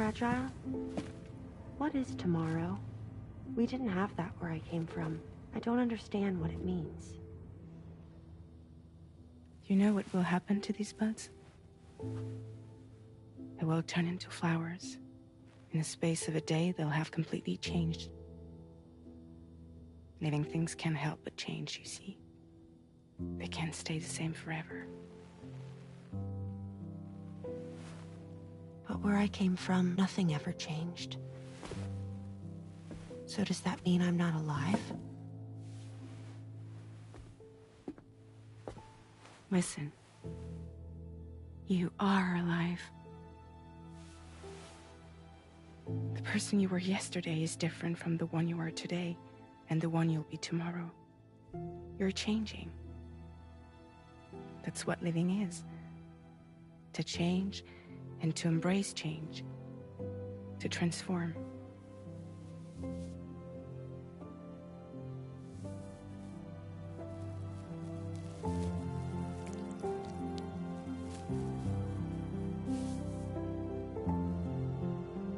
fragile? What is tomorrow? We didn't have that where I came from. I don't understand what it means. You know what will happen to these buds? They will turn into flowers. In the space of a day, they'll have completely changed. Living things can't help but change, you see. They can't stay the same forever. But where I came from, nothing ever changed. So does that mean I'm not alive? Listen. You are alive. The person you were yesterday is different from the one you are today, and the one you'll be tomorrow. You're changing. That's what living is. To change, and to embrace change. To transform.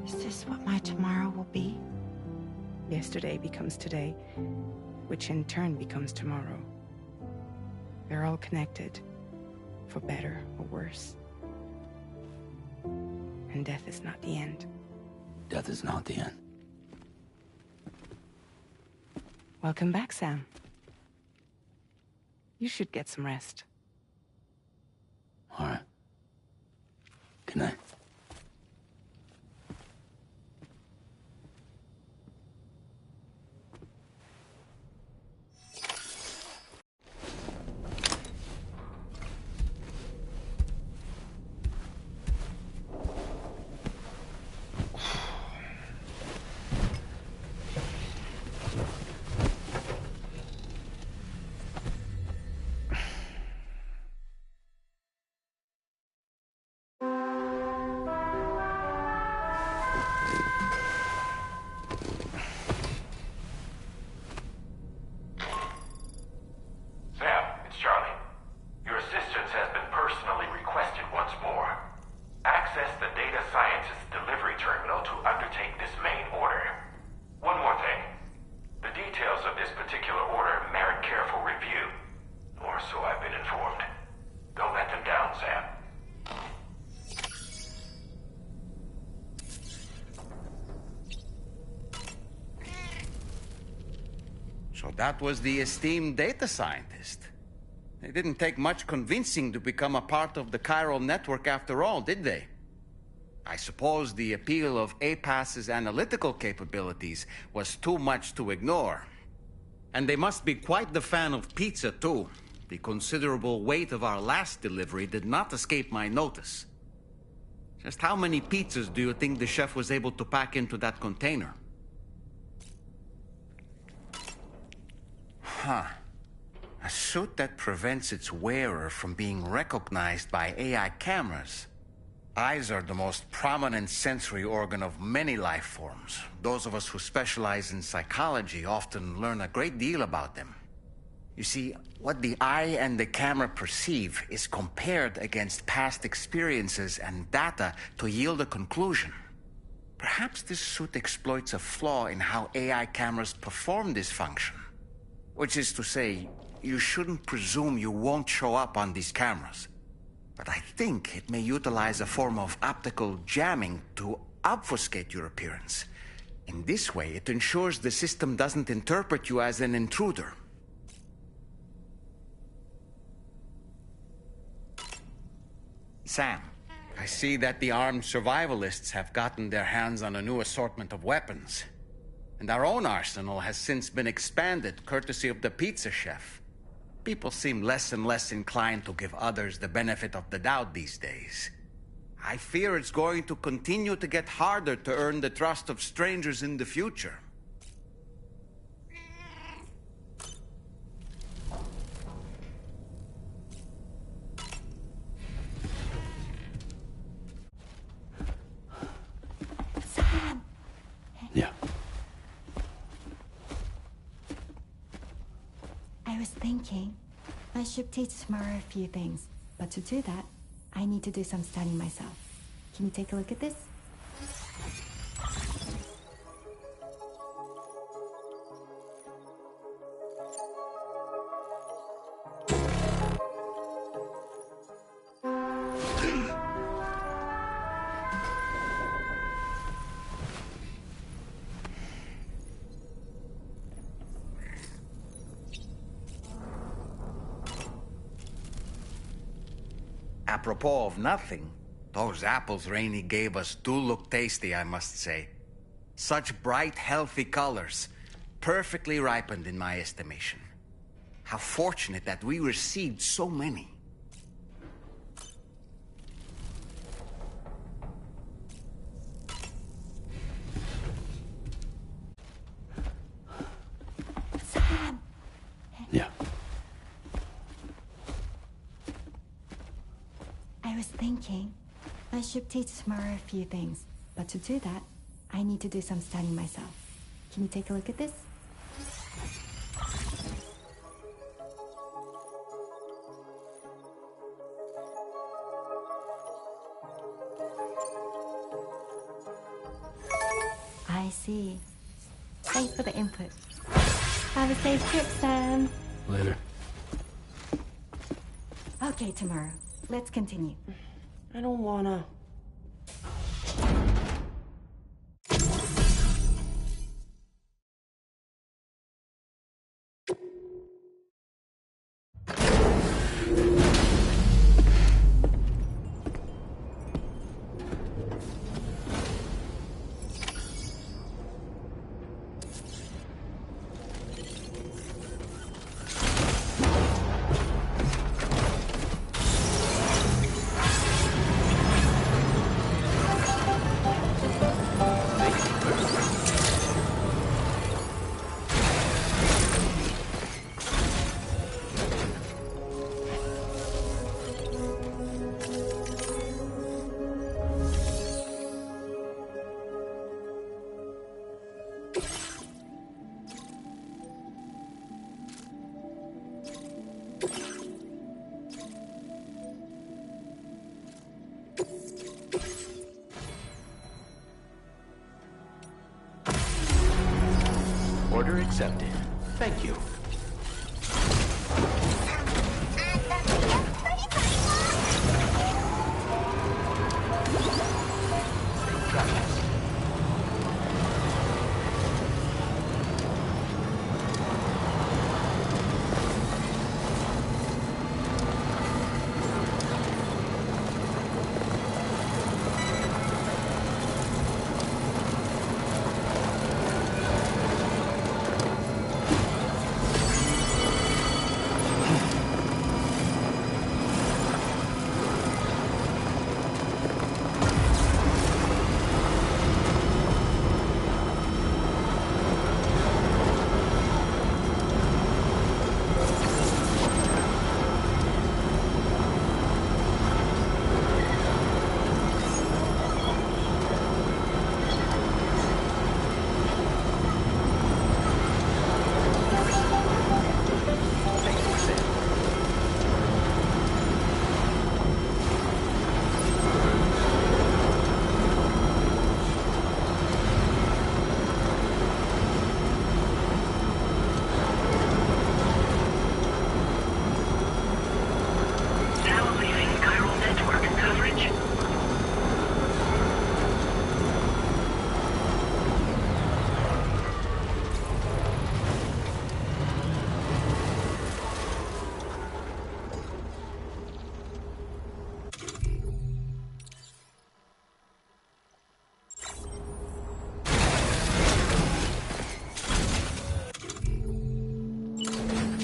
Is this what my tomorrow will be? Yesterday becomes today, which in turn becomes tomorrow. They're all connected, for better or worse. And death is not the end. Death is not the end. Welcome back, Sam. You should get some rest. All right. Good night. So that was the esteemed data scientist. It didn't take much convincing to become a part of the chiral network after all, did they? I suppose the appeal of APAS's analytical capabilities was too much to ignore. And they must be quite the fan of pizza, too. The considerable weight of our last delivery did not escape my notice. Just how many pizzas do you think the chef was able to pack into that container? Huh. A suit that prevents its wearer from being recognized by AI cameras. Eyes are the most prominent sensory organ of many life forms. Those of us who specialize in psychology often learn a great deal about them. You see, what the eye and the camera perceive is compared against past experiences and data to yield a conclusion. Perhaps this suit exploits a flaw in how AI cameras perform this function. Which is to say, you shouldn't presume you won't show up on these cameras. But I think it may utilize a form of optical jamming to obfuscate your appearance. In this way, it ensures the system doesn't interpret you as an intruder. Sam, I see that the armed survivalists have gotten their hands on a new assortment of weapons. And our own arsenal has since been expanded, courtesy of the pizza chef. People seem less and less inclined to give others the benefit of the doubt these days. I fear it's going to continue to get harder to earn the trust of strangers in the future. Sam! Yeah. I was thinking, I should teach Samara a few things, but to do that, I need to do some studying myself. Can you take a look at this? Apropos of nothing, those apples Rainey gave us do look tasty, I must say. Such bright, healthy colors. Perfectly ripened in my estimation. How fortunate that we received so many. Sam! Yeah. I was thinking, I should teach Samara a few things. But to do that, I need to do some studying myself. Can you take a look at this? I see. Thanks for the input. Have a safe trip, Sam. Later. Okay, tomorrow. Let's continue. I don't wanna. Order accepted. Thank you. Safe travels.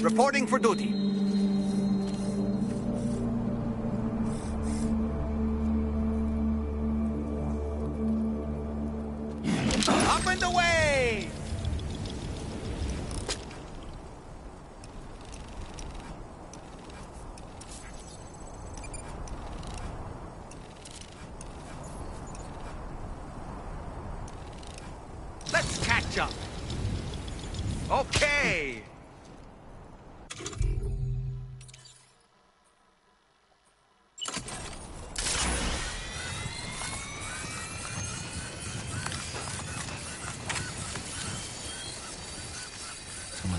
Reporting for duty. Up and away! Let's catch up. Okay.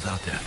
else out there.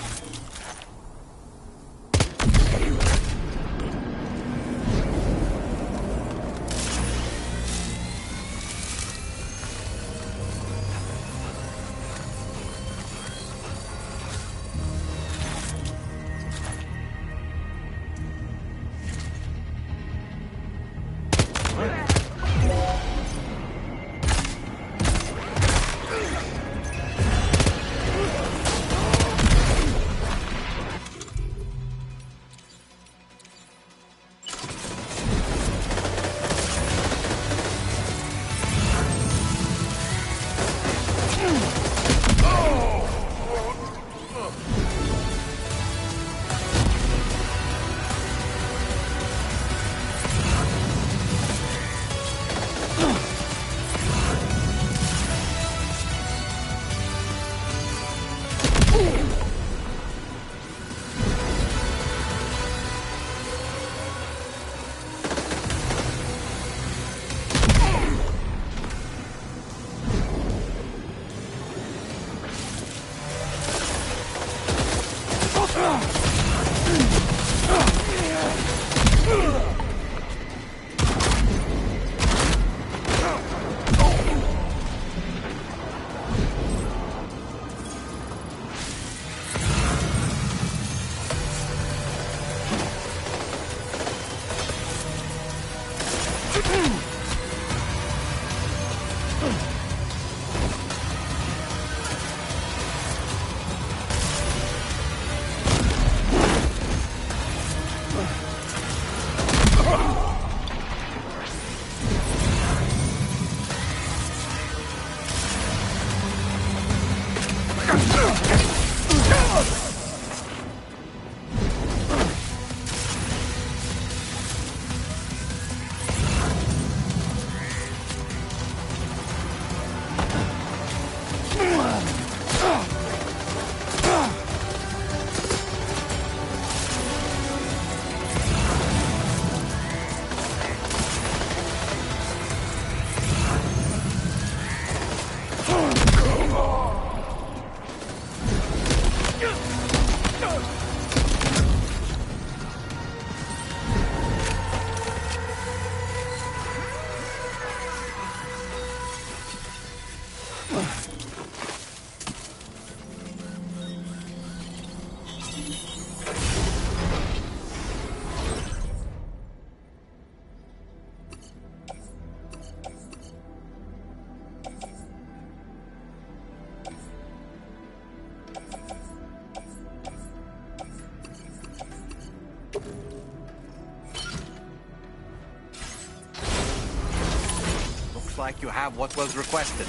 Like you have what was requested.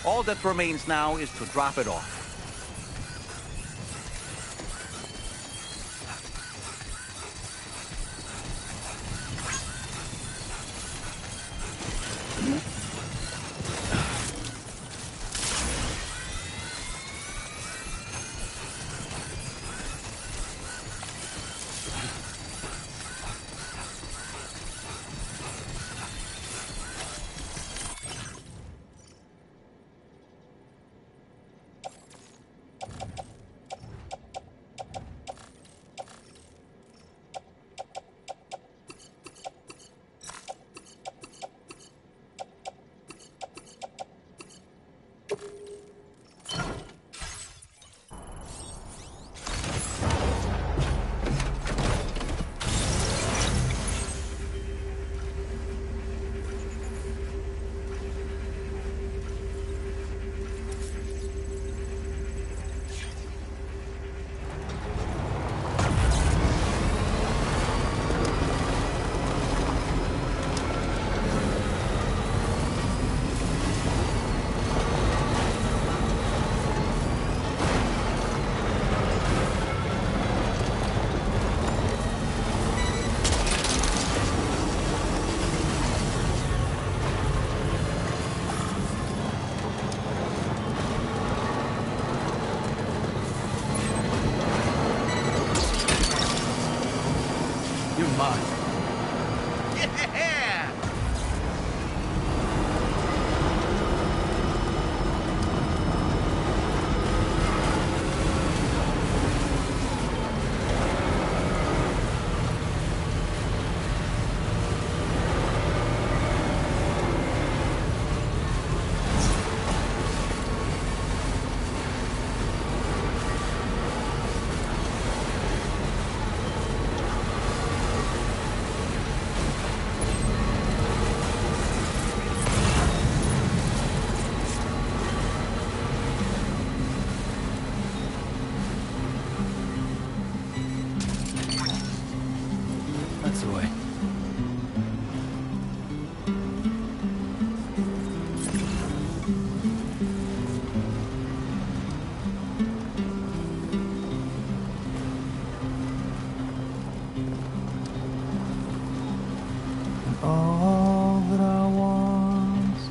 All that remains now is to drop it off.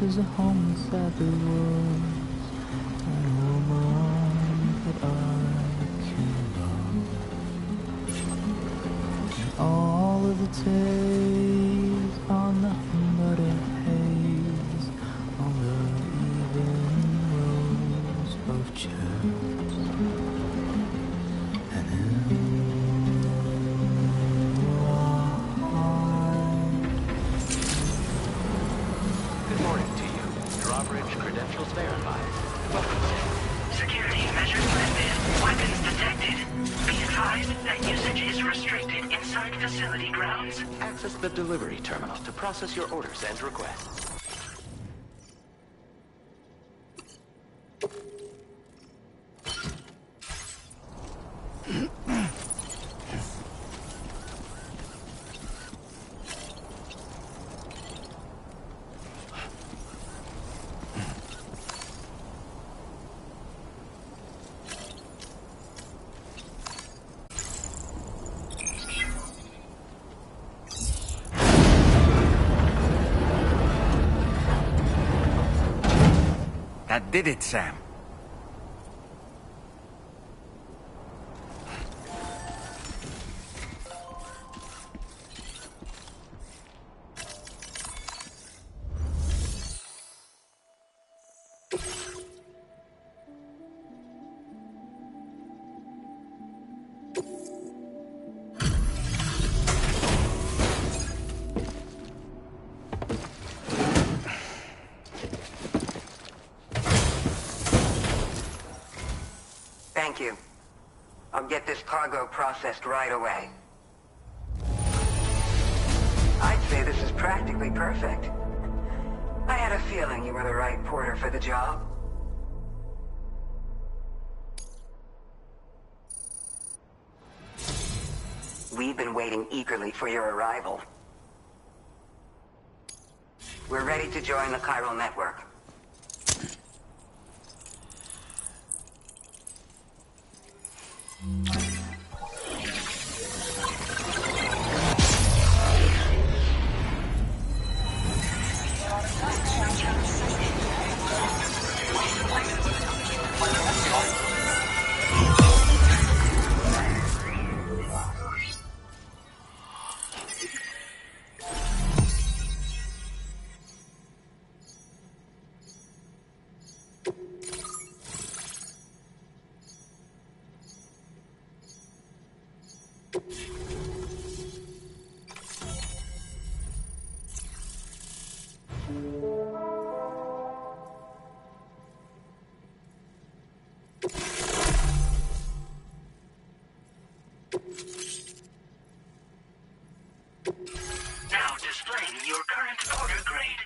is a home inside the woods, and a woman that I can love. And all of the days are nothing but a haze on the even rows of chairs. And Good morning to you. Drawbridge credentials verified. Welcome. Security measures lifted. Weapons detected. Be advised that usage is restricted inside facility grounds. Access the delivery terminal to process your orders and requests. That did it, Sam. Thank you. I'll get this cargo processed right away. I'd say this is practically perfect. I had a feeling you were the right porter for the job. We've been waiting eagerly for your arrival. We're ready to join the chiral network. Now displaying your current order grade.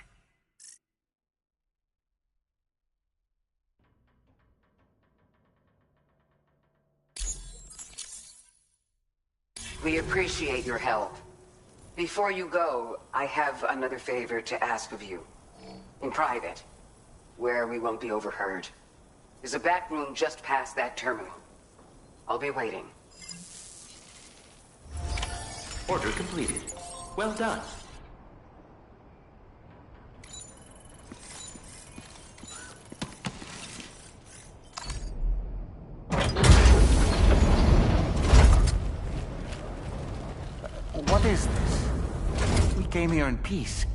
We appreciate your help. Before you go, I have another favor to ask of you. In private, where we won't be overheard. There's a back room just past that terminal. I'll be waiting. Order completed. Well done. What is this? We came here in peace.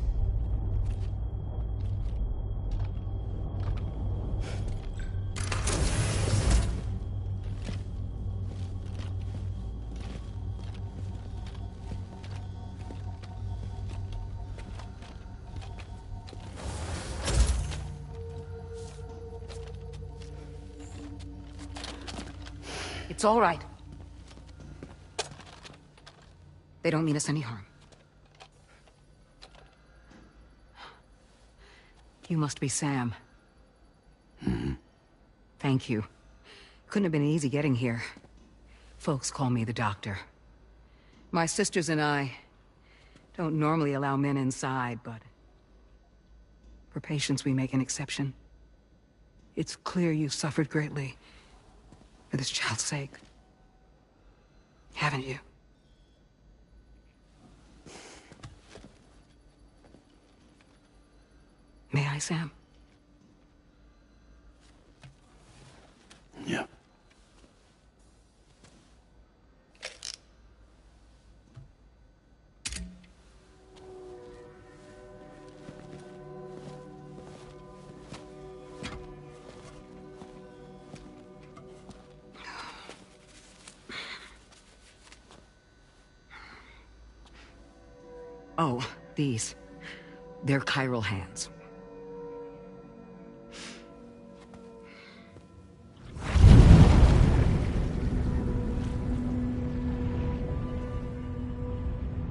It's all right. They don't mean us any harm. You must be Sam. Thank you. Couldn't have been easy getting here. Folks call me the doctor. My sisters and I don't normally allow men inside, but for patients we make an exception. It's clear you suffered greatly for this child's sake. Haven't you? May I I, Sam? Yeah. Oh, these. They're chiral hands.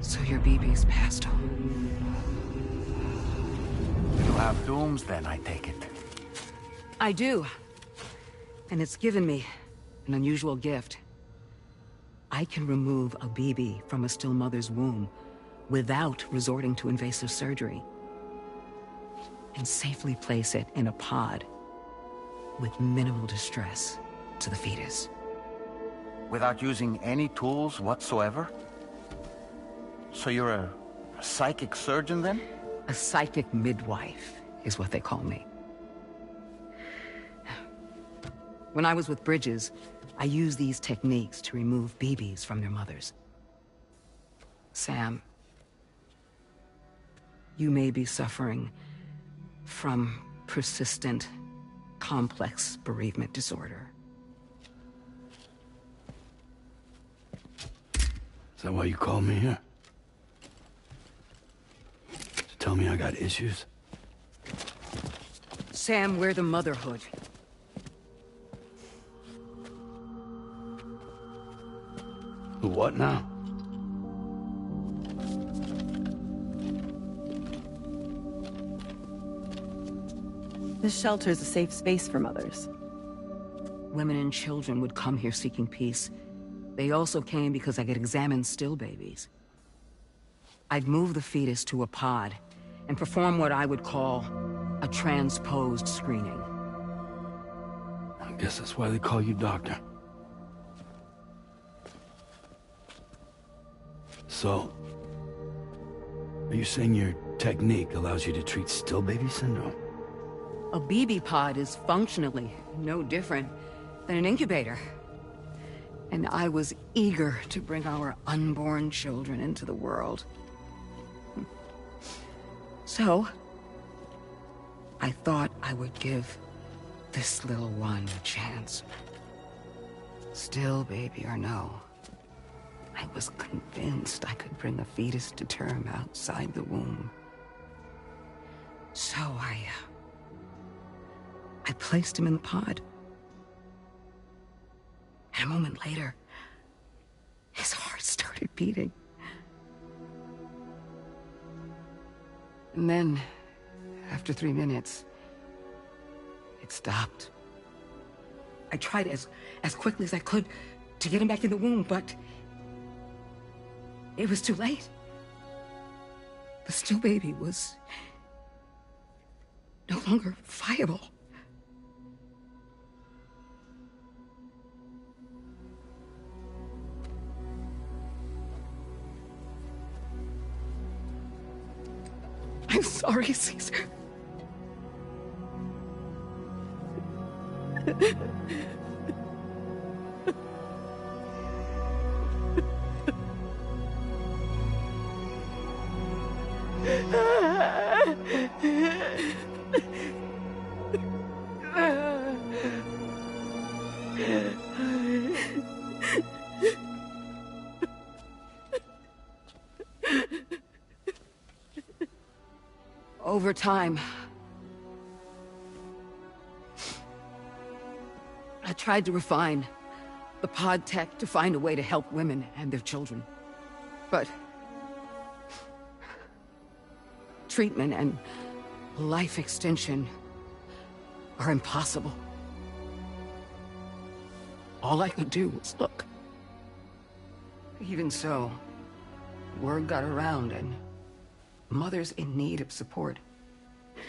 So your BB's passed on. You have dooms then, I take it. I do. And it's given me an unusual gift. I can remove a BB from a still mother's womb without resorting to invasive surgery, and safely place it in a pod with minimal distress to the fetus. Without using any tools whatsoever? So you're a psychic surgeon then? A psychic midwife is what they call me. When I was with Bridges, I used these techniques to remove BBs from their mothers. Sam, you may be suffering from persistent, complex bereavement disorder. Is that why you called me here? To tell me I got issues? Sam, we're the Motherhood. The what now? This shelter is a safe space for mothers. Women and children would come here seeking peace. They also came because I could examine still babies. I'd move the fetus to a pod and perform what I would call a transposed screening. I guess that's why they call you doctor. So, are you saying your technique allows you to treat still baby syndrome? A BB pod is functionally no different than an incubator. And I was eager to bring our unborn children into the world. So, I thought I would give this little one a chance. Still baby or no, I was convinced I could bring a fetus to term outside the womb. So I placed him in the pod. And a moment later, his heart started beating. And then, after 3 minutes, it stopped. I tried as quickly as I could to get him back in the womb, but it was too late. The still baby was no longer viable. I'm sorry, Caesar. Over time, I tried to refine the pod tech to find a way to help women and their children. But treatment and life extension are impossible. All I could do was look. Even so, word got around and mothers in need of support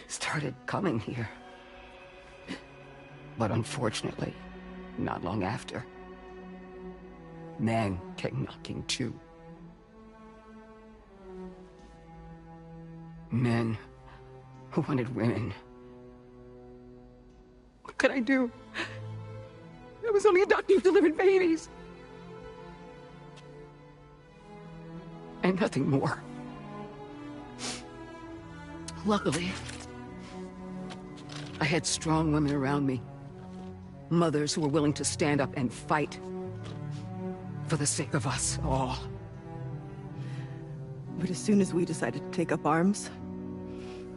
started coming here. But unfortunately, not long after, men came knocking too. Men who wanted women. What could I do? I was only a doctor who delivered babies. And nothing more. Luckily, I had strong women around me. Mothers who were willing to stand up and fight for the sake of us all. But as soon as we decided to take up arms,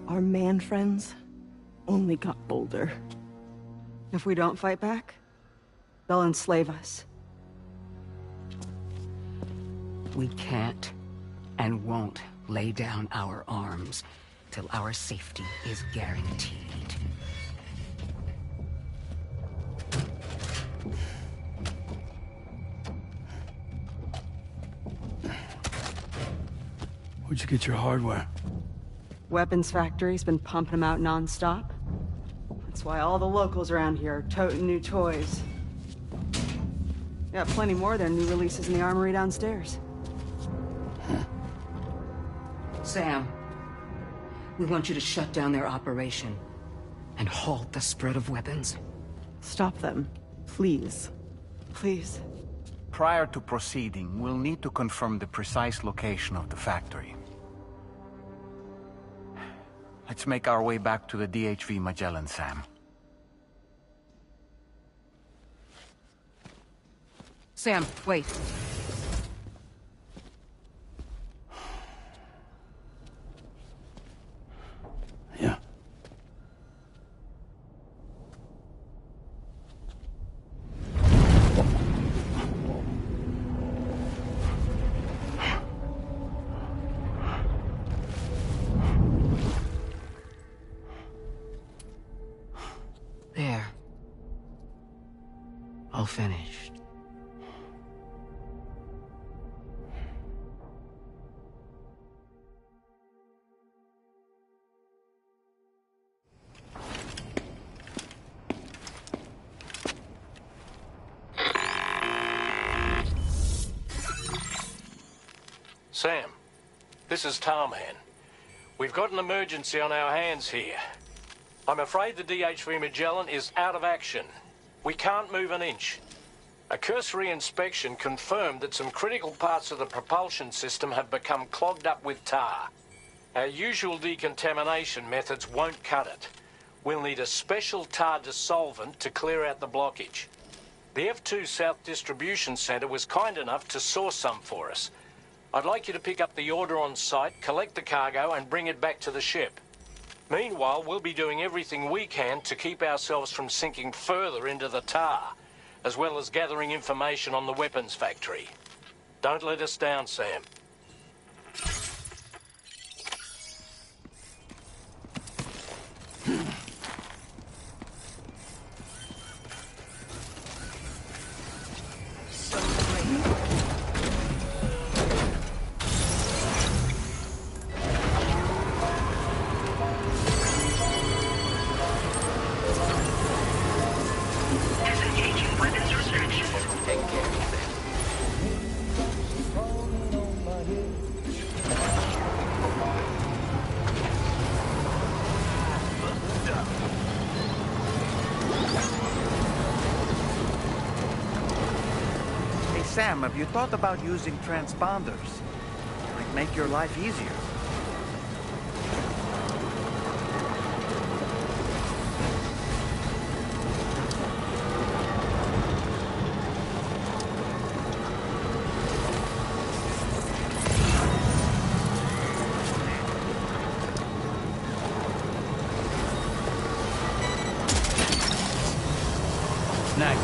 our man friends only got bolder. If we don't fight back, they'll enslave us. We can't and won't lay down our arms till our safety is guaranteed. Where'd you get your hardware? Weapons factory's been pumping them out non-stop. That's why all the locals around here are toting new toys. Got plenty more of their new releases in the armory downstairs. Sam, we want you to shut down their operation and halt the spread of weapons. Stop them, please. Please. Prior to proceeding, we'll need to confirm the precise location of the factory. Let's make our way back to the DHV Magellan, Sam. Sam, wait. Yeah. There. All finished. Sam, this is Tarman. We've got an emergency on our hands here. I'm afraid the DHV Magellan is out of action. We can't move an inch. A cursory inspection confirmed that some critical parts of the propulsion system have become clogged up with tar. Our usual decontamination methods won't cut it. We'll need a special tar dissolvent to clear out the blockage. The F2 South Distribution Centre was kind enough to source some for us. I'd like you to pick up the order on site, collect the cargo, and bring it back to the ship. Meanwhile, we'll be doing everything we can to keep ourselves from sinking further into the tar, as well as gathering information on the weapons factory. Don't let us down, Sam. Disengaging weapons restrictions. Take care of it. Hey, Sam, have you thought about using transponders? Might make your life easier. Snag.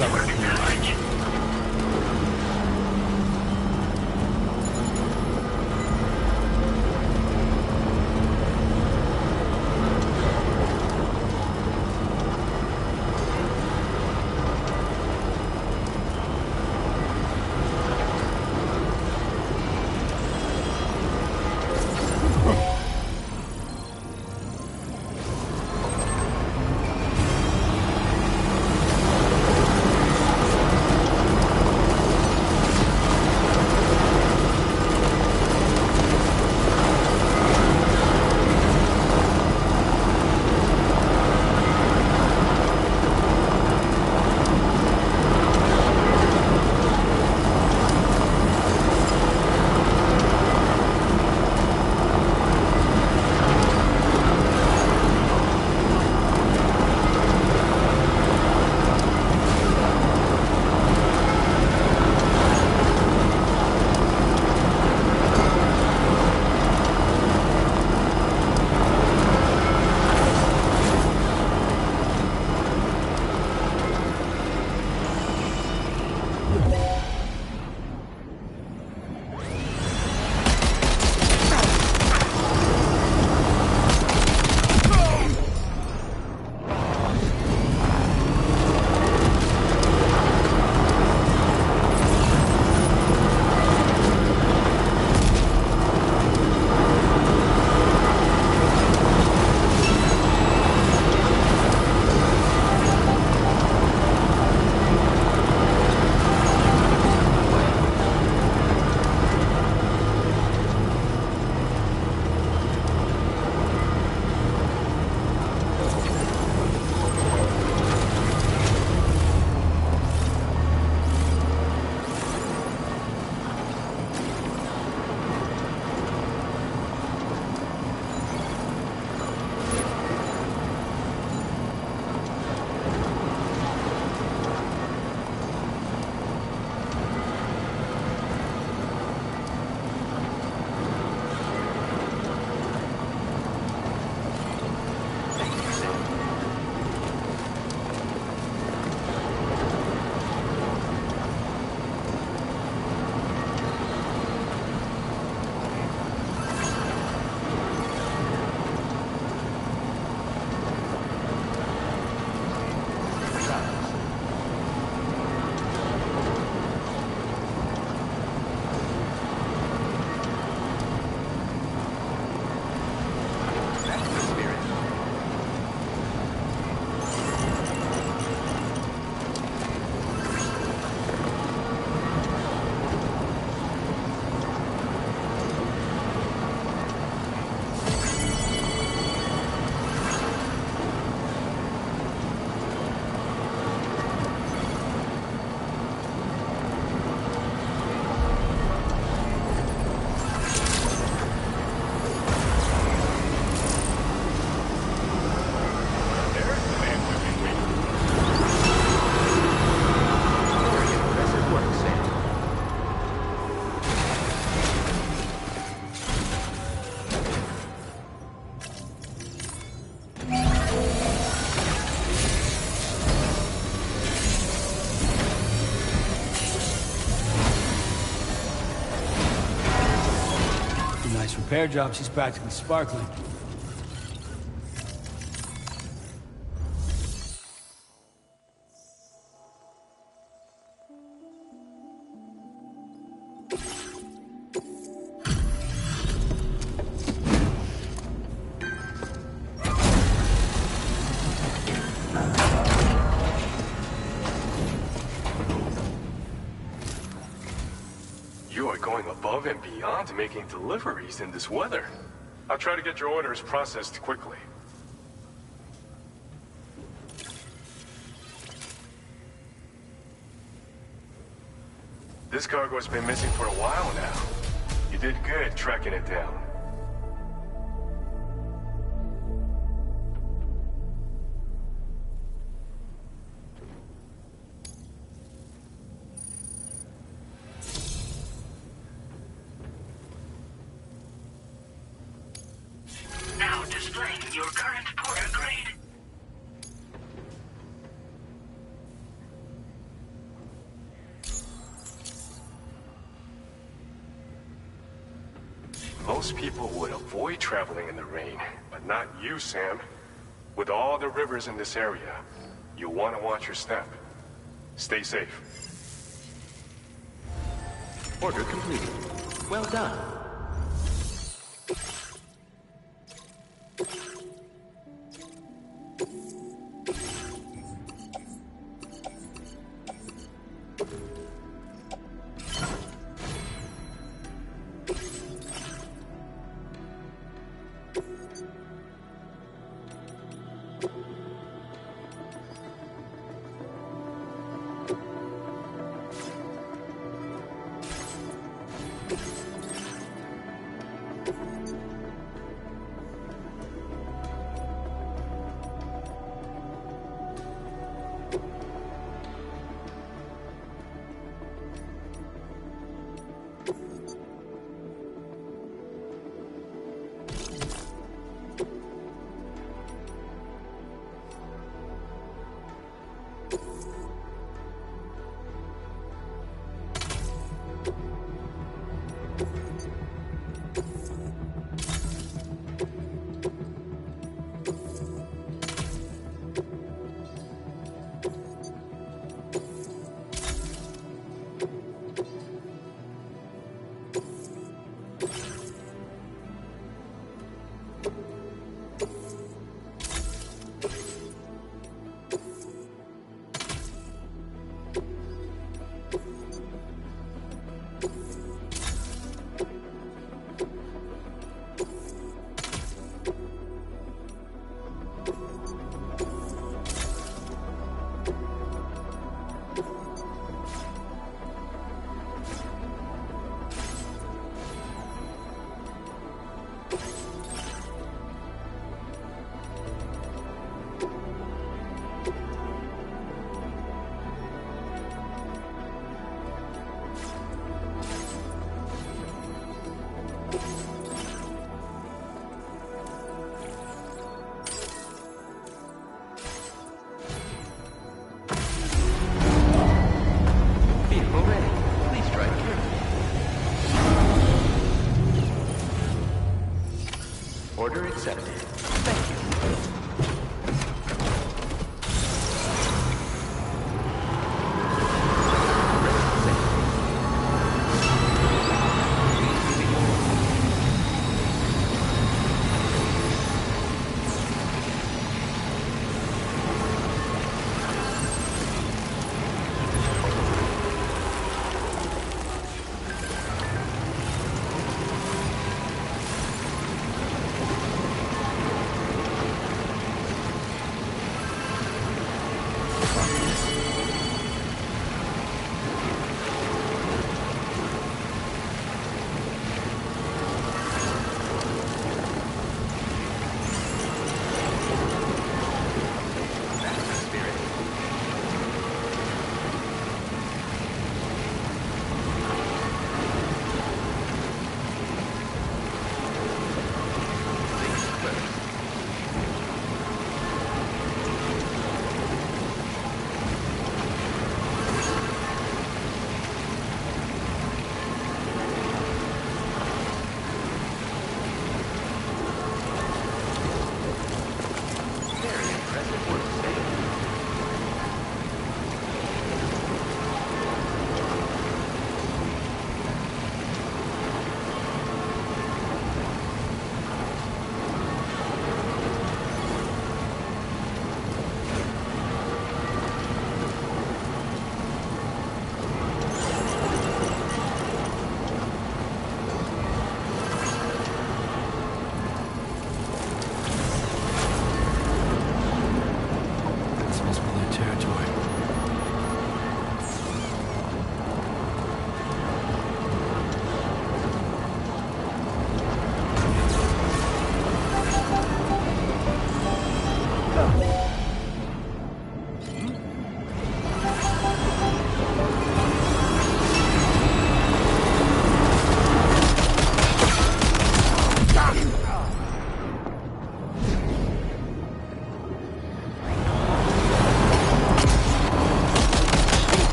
cover here. Repair job, she's practically sparkling. You are going above and beyond making deliveries in this weather. I'll try to get your orders processed quickly. This cargo has been missing for a while now. You did good tracking it down. Now displaying your current Porter grade. most people would avoid traveling in the rain, but not you, Sam. With all the rivers in this area, you'll want to watch your step. Stay safe. Order completed. Well done. Order accepted. Thank you.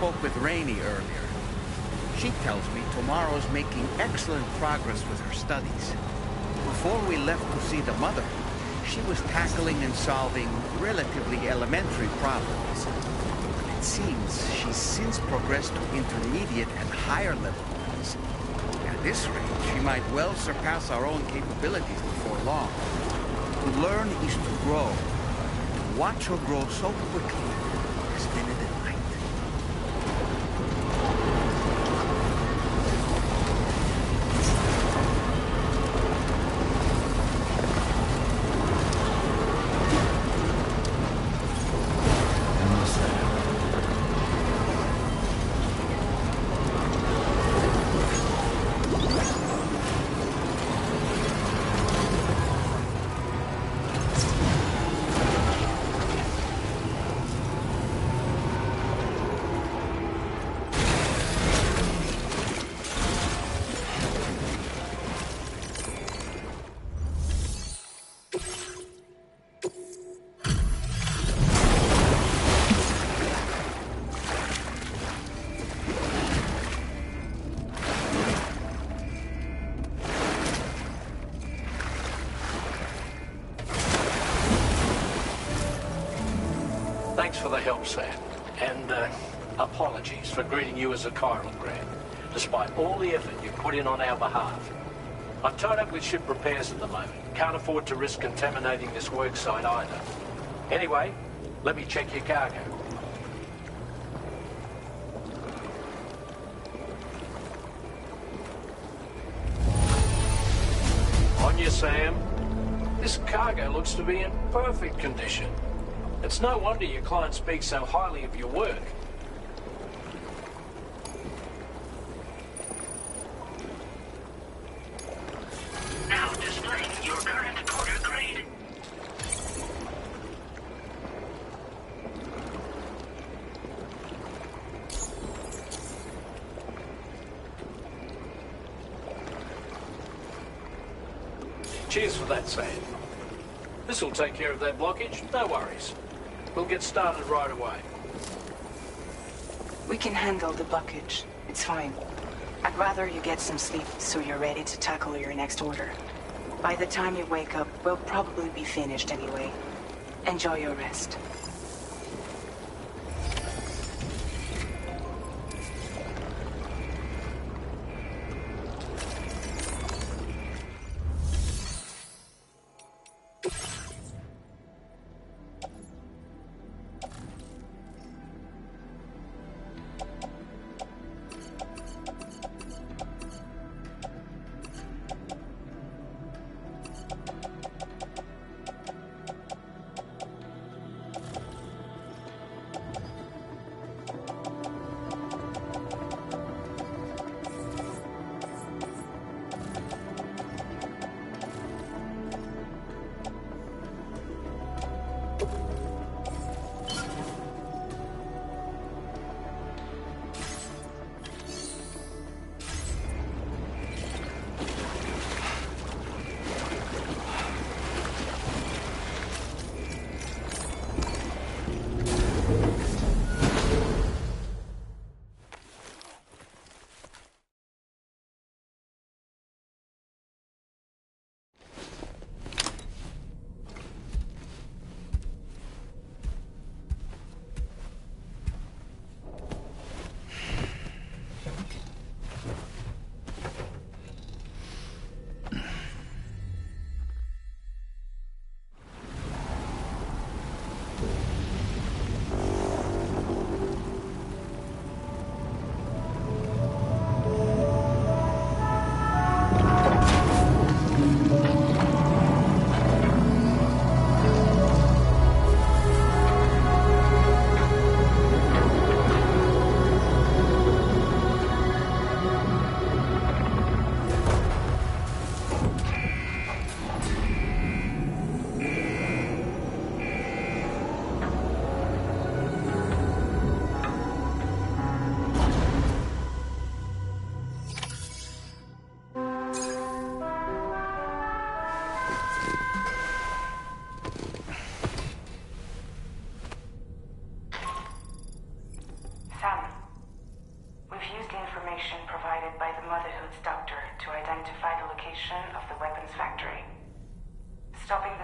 spoke with Rainey earlier. She tells me Tomorrow's making excellent progress with her studies. Before we left to see the mother, she was tackling and solving relatively elementary problems. But it seems she's since progressed to intermediate and higher level ones. At this rate, she might well surpass our own capabilities before long. To learn is to grow. To watch her grow so quickly has been a delight. Thanks for the help, Sam. And apologies for greeting you as a chiral grad, despite all the effort you put in on our behalf. I'm tied up with ship repairs at the moment. Can't afford to risk contaminating this work site either. Anyway, let me check your cargo. On you, Sam. This cargo looks to be in perfect condition. It's no wonder your client speaks so highly of your work. Now displaying your current quarter grade. Cheers for that, Sam. This'll take care of that blockage, no worries. We'll get started right away. We can handle the blockage. It's fine. I'd rather you get some sleep so you're ready to tackle your next order. By the time you wake up, we'll probably be finished anyway. Enjoy your rest.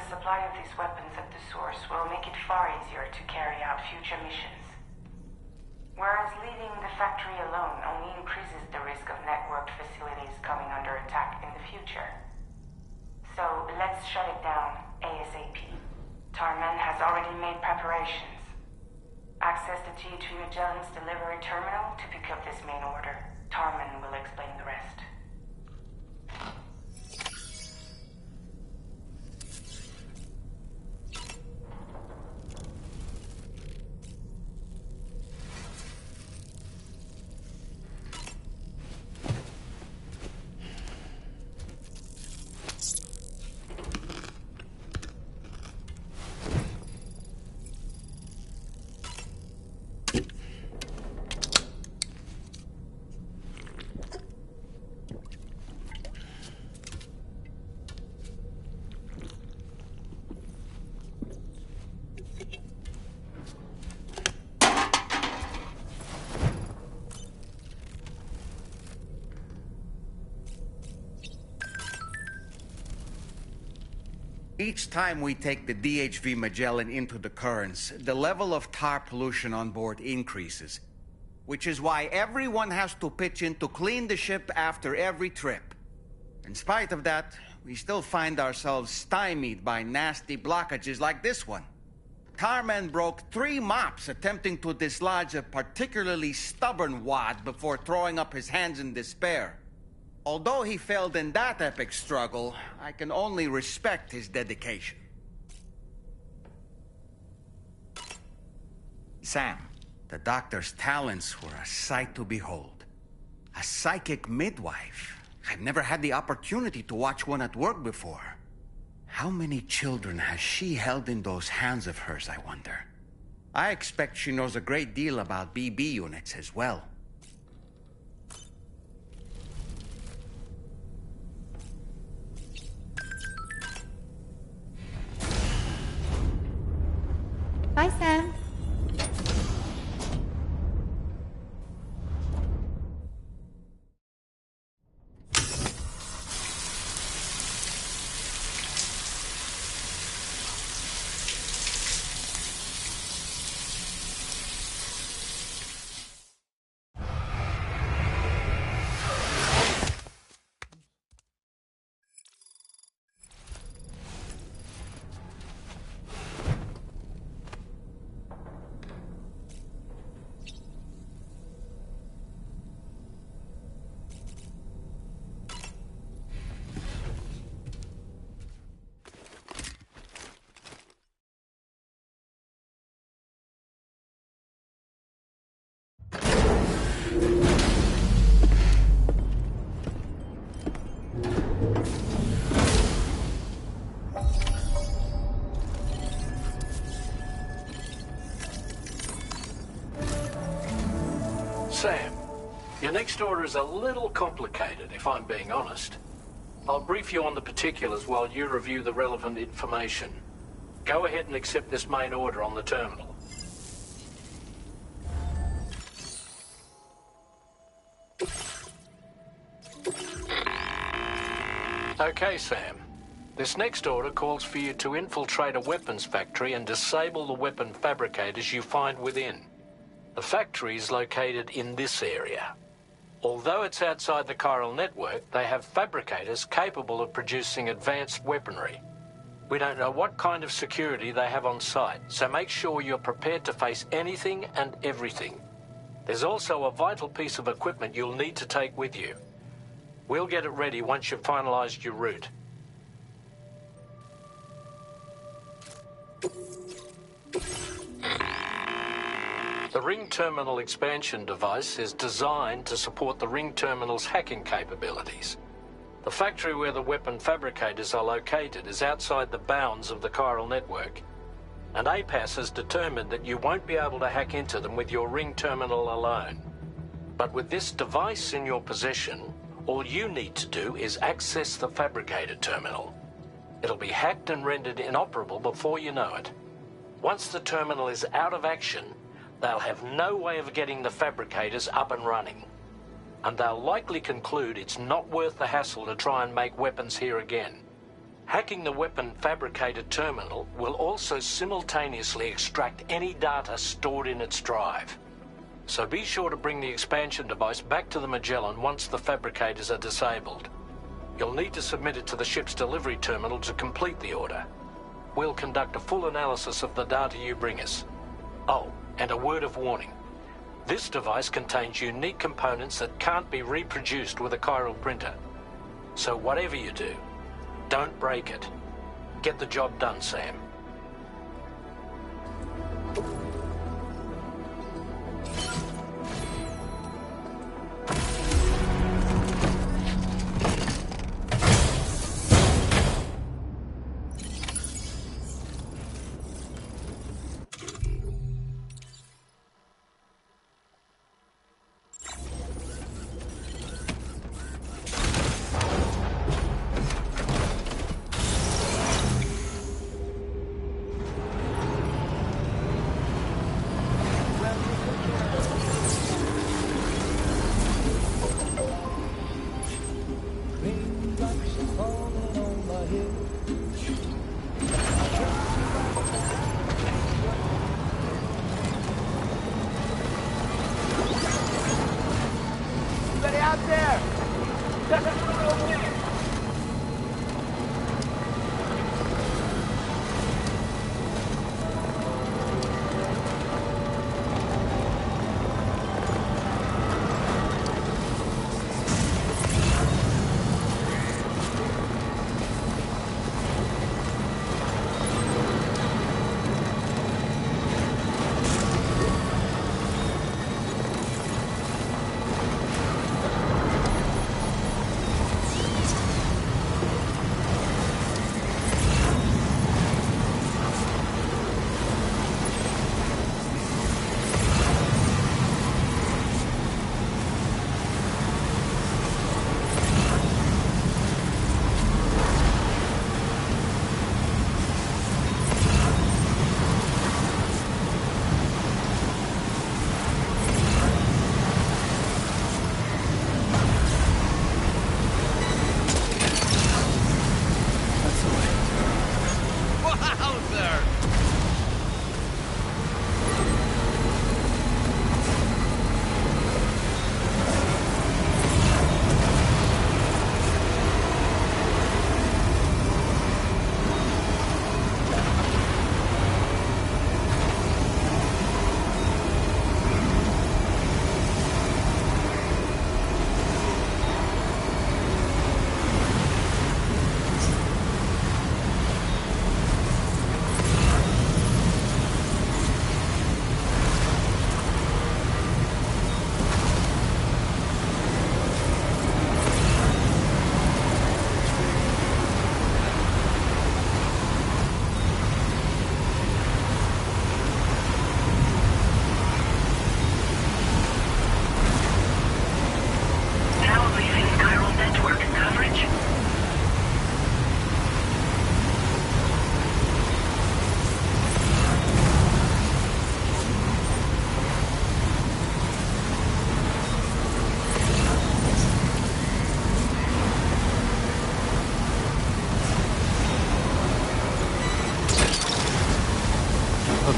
supply of these weapons at the source will make it far easier to carry out future missions. Whereas leaving the factory alone only increases the risk of networked facilities coming under attack in the future. So let's shut it down ASAP. Tarman has already made preparations. Access the DHV Magellan's delivery terminal to pick up this main order. Tarman will explain the rest. Each time we take the DHV Magellan into the currents, the level of tar pollution on board increases. Which is why everyone has to pitch in to clean the ship after every trip. In spite of that, we still find ourselves stymied by nasty blockages like this one. Tarman broke 3 mops attempting to dislodge a particularly stubborn wad before throwing up his hands in despair. Although he failed in that epic struggle, I can only respect his dedication. Sam, the doctor's talents were a sight to behold. A psychic midwife. I've never had the opportunity to watch one at work before. How many children has she held in those hands of hers, I wonder? I expect she knows a great deal about BB units as well. Bye, Sam. Sam, your next order is a little complicated, if I'm being honest. I'll brief you on the particulars while you review the relevant information. Go ahead and accept this main order on the terminal. Okay, Sam. This next order calls for you to infiltrate a weapons factory and disable the weapon fabricators you find within. The factory is located in this area. Although it's outside the chiral network, they have fabricators capable of producing advanced weaponry. We don't know what kind of security they have on site, so make sure you're prepared to face anything and everything. There's also a vital piece of equipment you'll need to take with you. We'll get it ready once you've finalized your route. The Ring Terminal expansion device is designed to support the Ring Terminal's hacking capabilities. The factory where the weapon fabricators are located is outside the bounds of the chiral network, and APAS has determined that you won't be able to hack into them with your Ring Terminal alone. But with this device in your possession, all you need to do is access the fabricator terminal. It'll be hacked and rendered inoperable before you know it. Once the terminal is out of action, they'll have no way of getting the fabricators up and running. And they'll likely conclude it's not worth the hassle to try and make weapons here again. Hacking the weapon fabricator terminal will also simultaneously extract any data stored in its drive. So be sure to bring the expansion device back to the Magellan once the fabricators are disabled. You'll need to submit it to the ship's delivery terminal to complete the order. We'll conduct a full analysis of the data you bring us. Oh, and a word of warning. This device contains unique components that can't be reproduced with a chiral printer. So whatever you do, don't break it. Get the job done, Sam.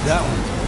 That one.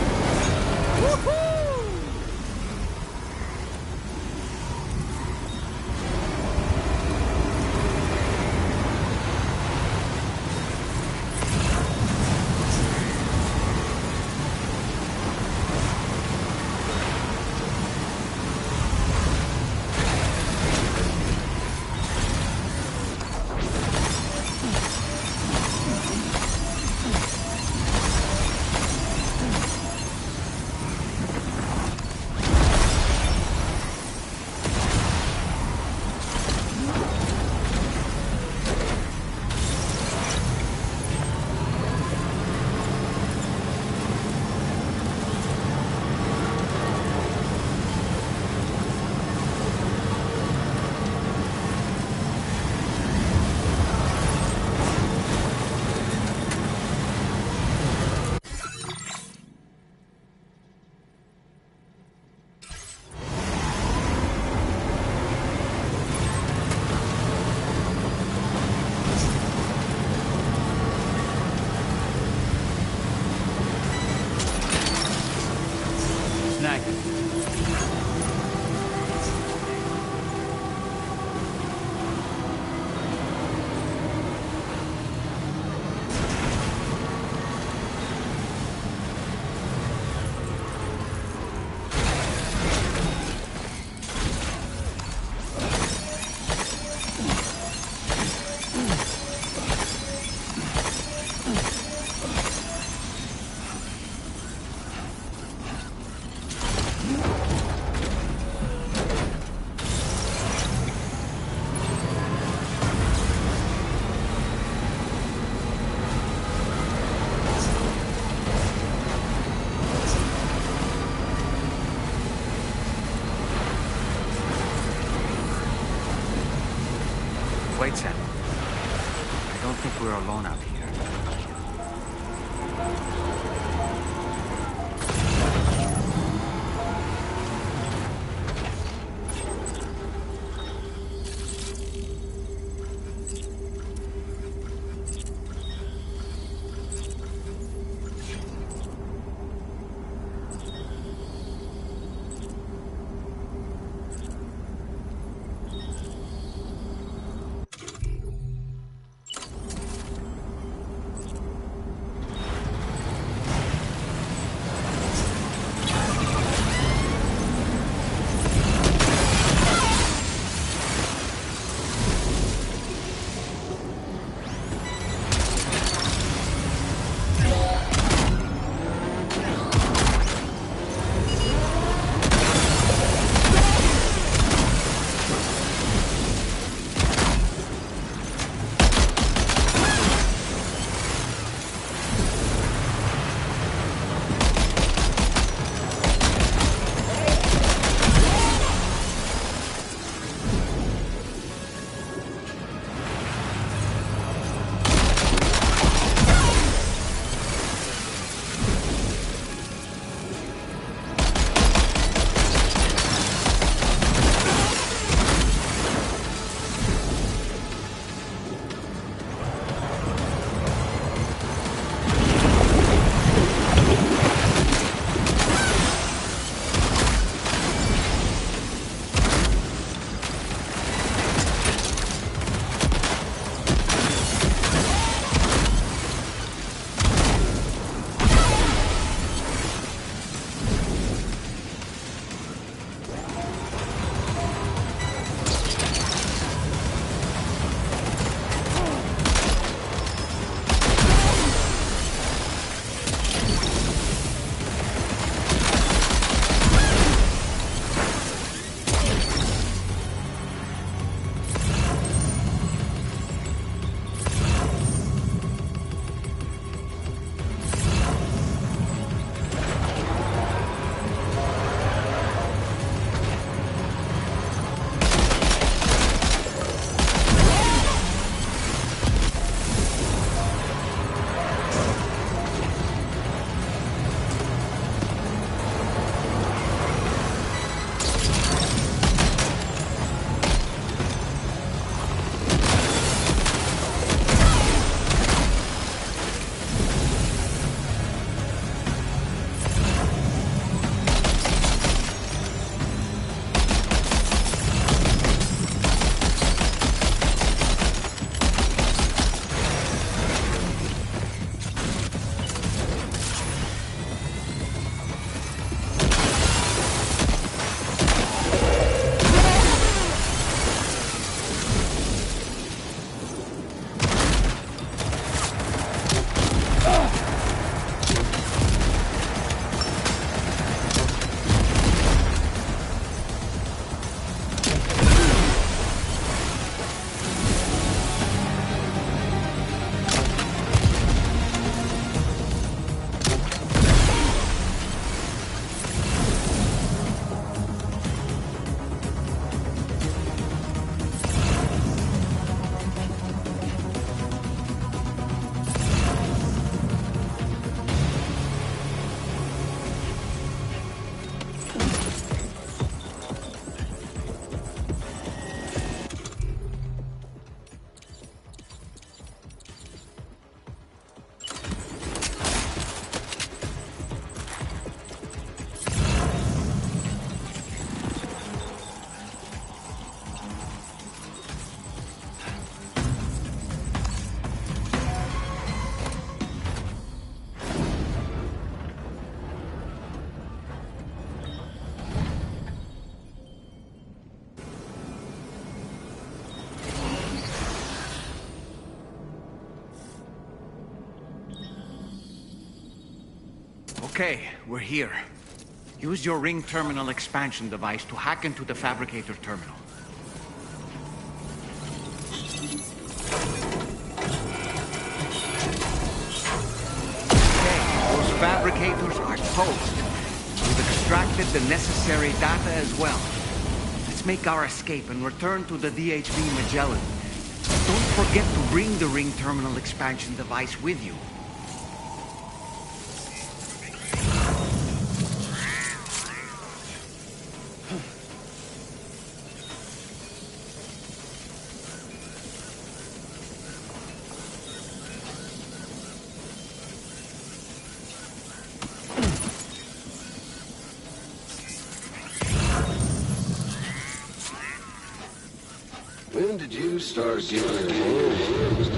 alone out here. Okay, we're here. Use your ring terminal expansion device to hack into the fabricator terminal. Okay, those fabricators are toast. We've extracted the necessary data as well. Let's make our escape and return to the DHV Magellan. Don't forget to bring the ring terminal expansion device with you. When did you start getting your hands?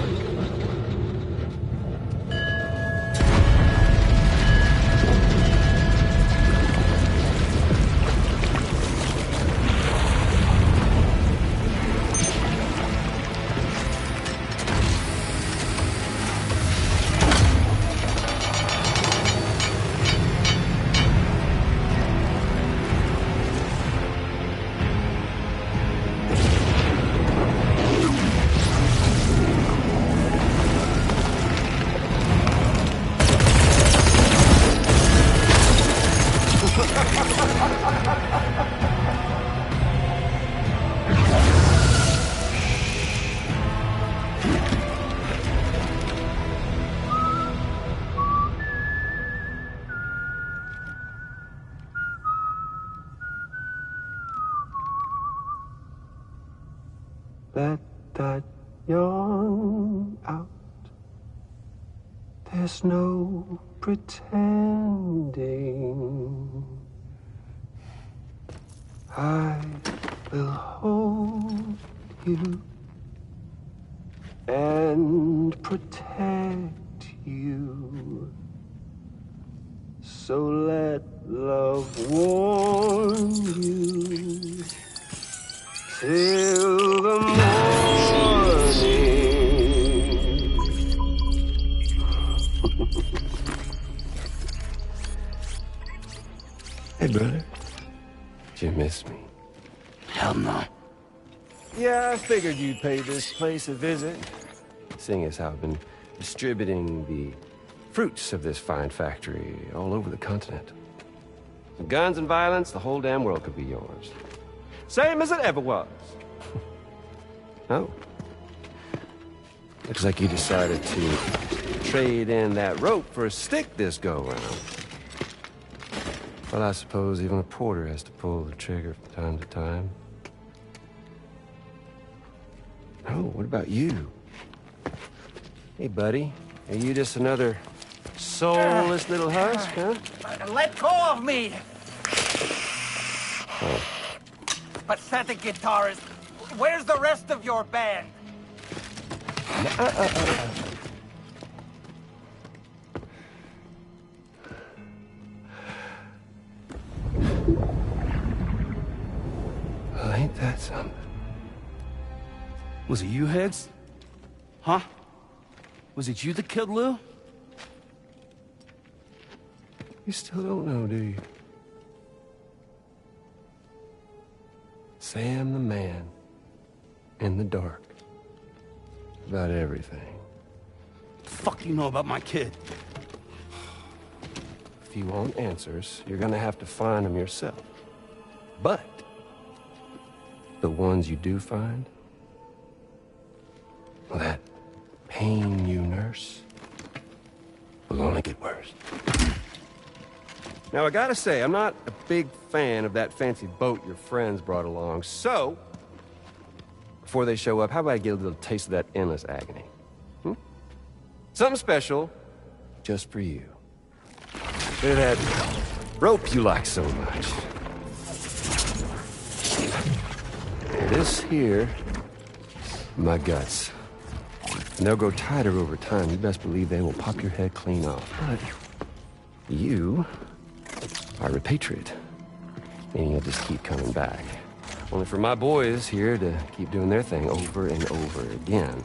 Let that yawn out. There's no pretending. I will hold you and protect you. So let love warm you till the morning. Hey, brother. Did you miss me? Hell no. Yeah, I figured you'd pay this place a visit, seeing as how I've been distributing the fruits of this fine factory all over the continent. With guns and violence, the whole damn world could be yours. Same as it ever was. Oh. Looks like you decided to trade in that rope for a stick this go-around. Well, I suppose even a porter has to pull the trigger from time to time. Oh, what about you? Hey, buddy. Are you just another soulless little husk, huh? Let go of me! Oh. Pathetic guitarist. Where's the rest of your band? Well, ain't that something? Was it you, Higgs? Huh? Was it you that killed Lou? You still don't know, do you? Sam the man. In the dark. About everything. The fuck you know about my kid? If you want answers, you're gonna have to find them yourself. But the ones you do find, well, that pain you nurse will only get worse. Now, I gotta say, I'm not a big fan of that fancy boat your friends brought along, so before they show up, how about I get a little taste of that endless agony? Something special just for you. Bit of that rope you like so much. This here, my guts. And they'll grow tighter over time. You best believe they will pop your head clean off. But you are repatriate, meaning you'll just keep coming back. Only for my boys here to keep doing their thing over and over again.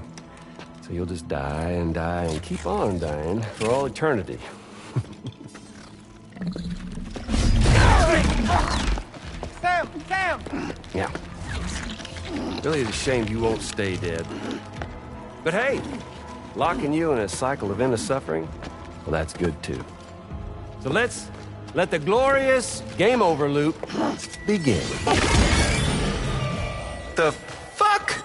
So you'll just die and die and keep on dying for all eternity. Sam! Yeah. Really is a shame you won't stay dead. But hey, locking you in a cycle of endless suffering, well, that's good too. So let's let the glorious game over loop begin. The fuck?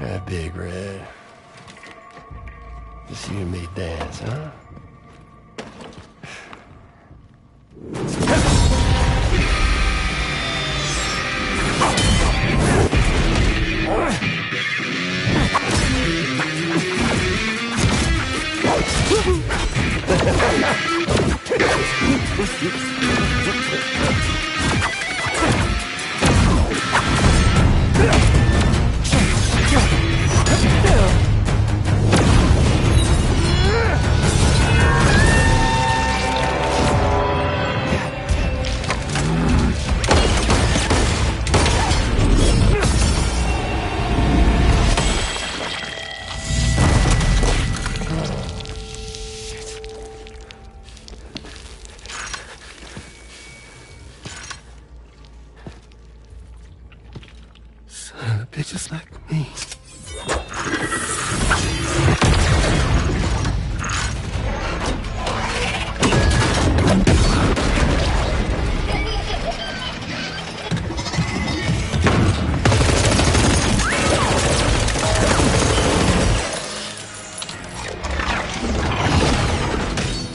Yeah, Big Red. Just you and me dance, huh? Son of a bitch, just like me.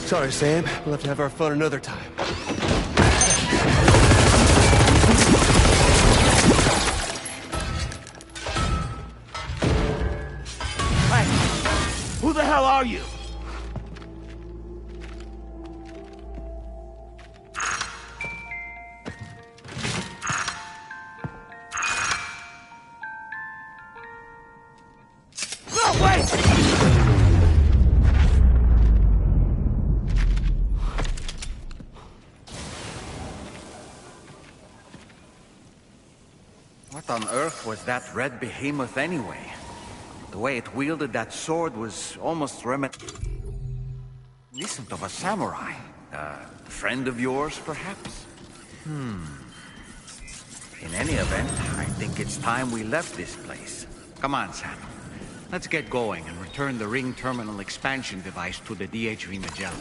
Sorry, Sam. We'll have to have our fun another time. Who the hell are you? No, wait! What on earth was that red behemoth anyway? The way it wielded that sword was almost reminiscent of a samurai. A friend of yours, perhaps? In any event, I think it's time we left this place. Come on, Sam. Let's get going and return the ring terminal expansion device to the DHV Magellan.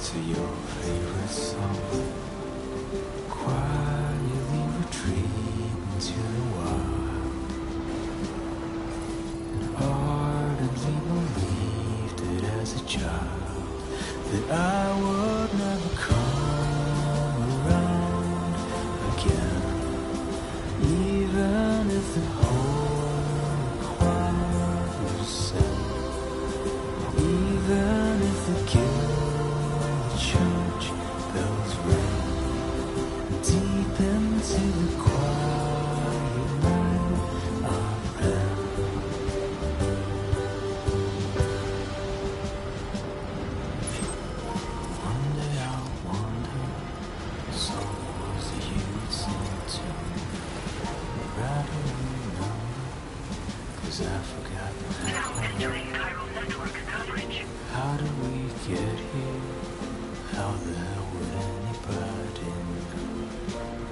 To your favorite song, quietly retreat into the wild, and ardently believed it as a child that I would never come around again, even if the whole choir was sent, even if the guilt church bells ring deep into the quiet night of end. One day I'll wonder what songs that you'd sing to me. I don't remember, 'cause I forgot the Now entering Chiral network coverage. How do we get here? How the hell would anybody know?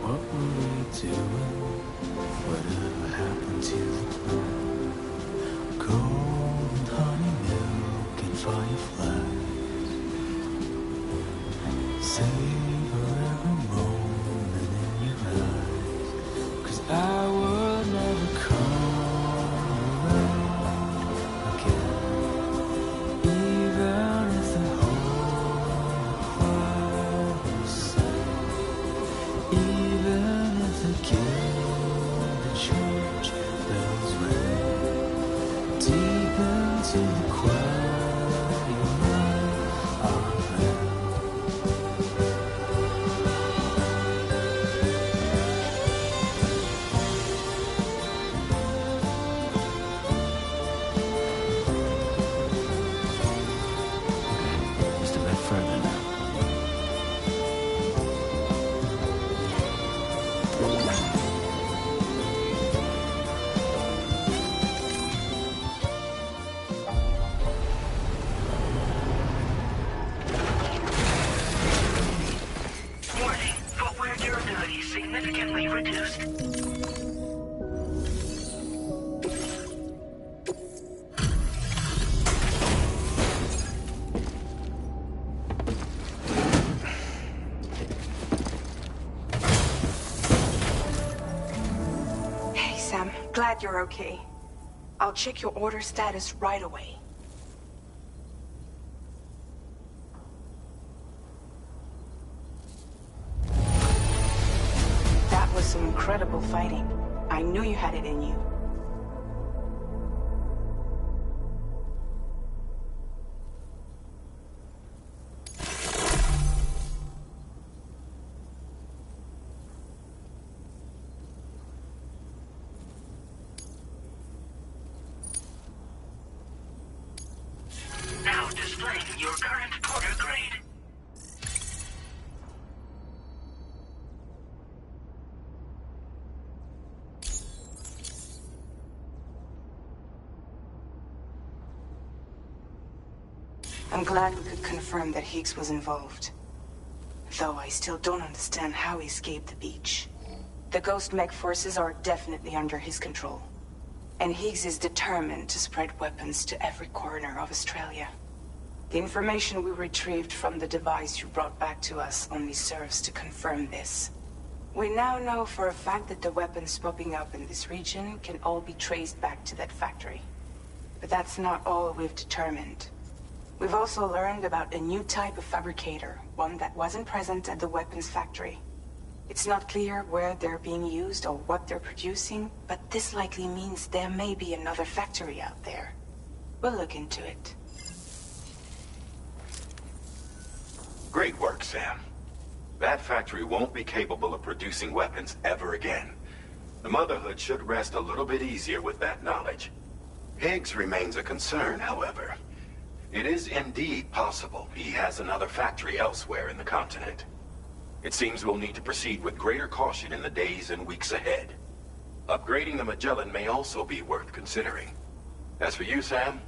What were we doing? Whatever happened to the plan? Cold honey milk and fireflies. Savor every moment in your eyes, 'cause I will never come around again. Even if the whole choir was sang, even if the gilded church bells rang, deep into the quiet night our land. Just a bit further now. Warning, footwear durability significantly reduced. Hey, Sam. Glad you're okay. I'll check your order status right away. That was some incredible fighting. I knew you had it in you. Now displaying your current porter grade. I'm glad we could confirm that Higgs was involved. Though I still don't understand how he escaped the beach. The Ghost Mech forces are definitely under his control. And Higgs is determined to spread weapons to every corner of Australia. The information we retrieved from the device you brought back to us only serves to confirm this. We now know for a fact that the weapons popping up in this region can all be traced back to that factory. But that's not all we've determined. We've also learned about a new type of fabricator, one that wasn't present at the weapons factory. It's not clear where they're being used or what they're producing, but this likely means there may be another factory out there. We'll look into it. Great work, Sam. That factory won't be capable of producing weapons ever again. The Motherhood should rest a little bit easier with that knowledge. Higgs remains a concern, however. It is indeed possible he has another factory elsewhere in the continent. It seems we'll need to proceed with greater caution in the days and weeks ahead. Upgrading the Magellan may also be worth considering. As for you, Sam,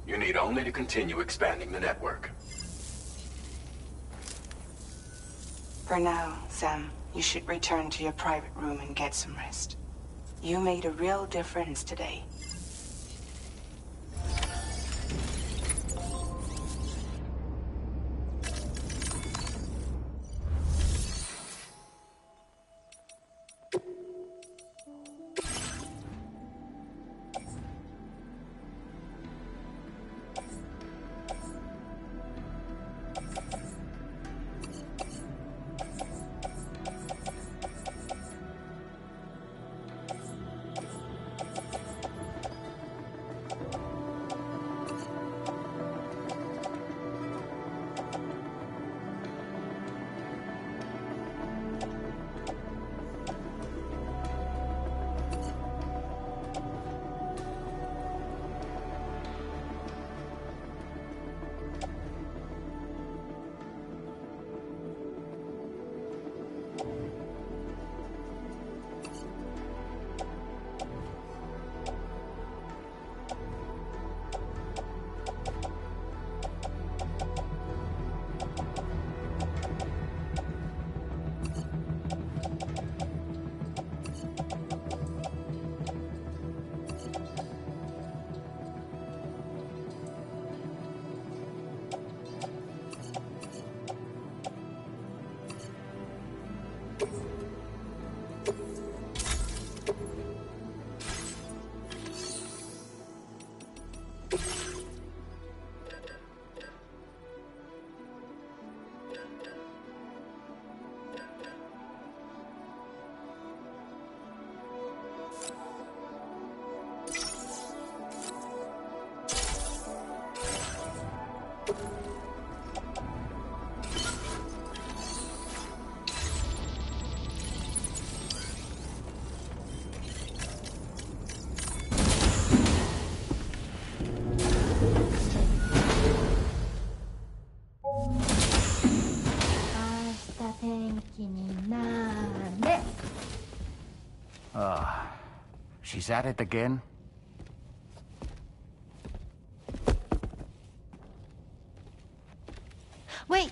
you need only to continue expanding the network. For now, Sam, you should return to your private room and get some rest. You made a real difference today. She's at it again? Wait!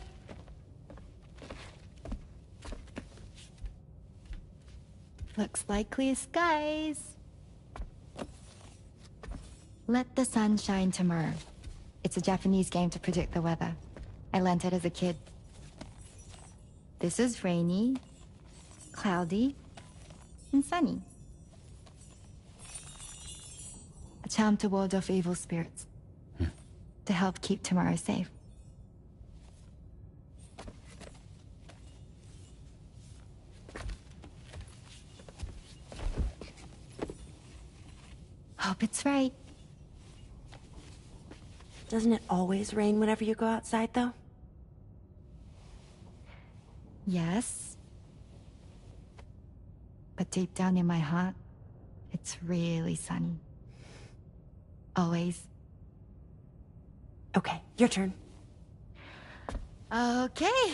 Looks like clear skies. Let the sun shine tomorrow. It's a Japanese game to predict the weather. I learned it as a kid. This is rainy, cloudy, and sunny. A charm to ward off evil spirits. To help keep tomorrow safe. Hope it's right. Doesn't it always rain whenever you go outside, though? Yes. But deep down in my heart, it's really sunny. Always. Okay, your turn. Okay.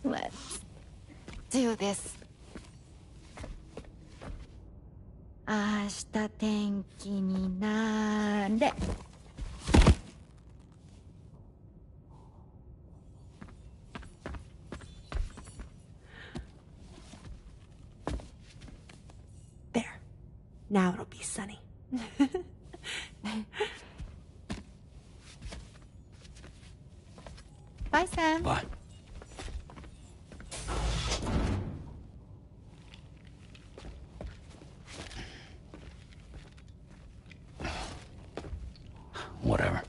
Let's do this. 明日天気になれ。There. Now it'll be sunny. Bye, Sam. Bye. Whatever.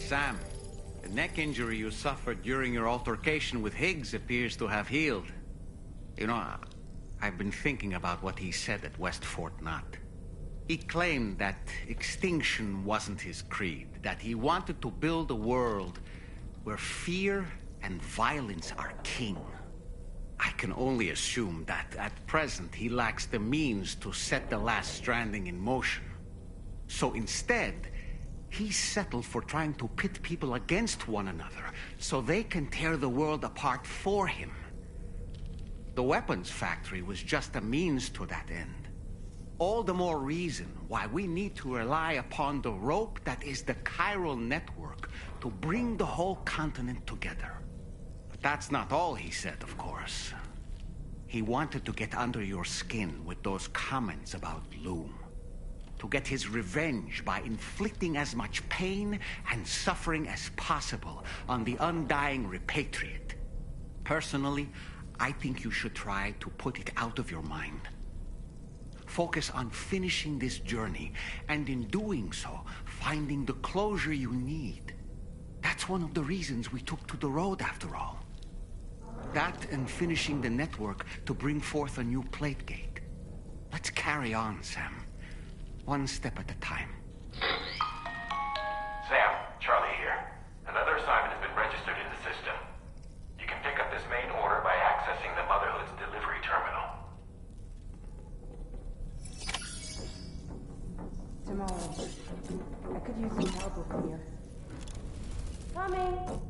Sam, the neck injury you suffered during your altercation with Higgs appears to have healed. You know, I've been thinking about what he said at West Fort Knot. He claimed that extinction wasn't his creed, that he wanted to build a world where fear and violence are king. I can only assume that at present he lacks the means to set the last Stranding in motion. So instead, he settled for trying to pit people against one another so they can tear the world apart for him. The weapons factory was just a means to that end. All the more reason why we need to rely upon the rope that is the chiral network to bring the whole continent together. But that's not all he said, of course. He wanted to get under your skin with those comments about Loom. To get his revenge by inflicting as much pain and suffering as possible on the undying repatriate. Personally, I think you should try to put it out of your mind. Focus on finishing this journey, and in doing so, finding the closure you need. That's one of the reasons we took to the road, after all. That and finishing the network to bring forth a new plate gate. Let's carry on, Sam. One step at a time. Sam, Charlie here. Another assignment has been registered in the system. You can pick up this main order by accessing the Motherhood's delivery terminal. I'm all in. I could use some help over here. Coming!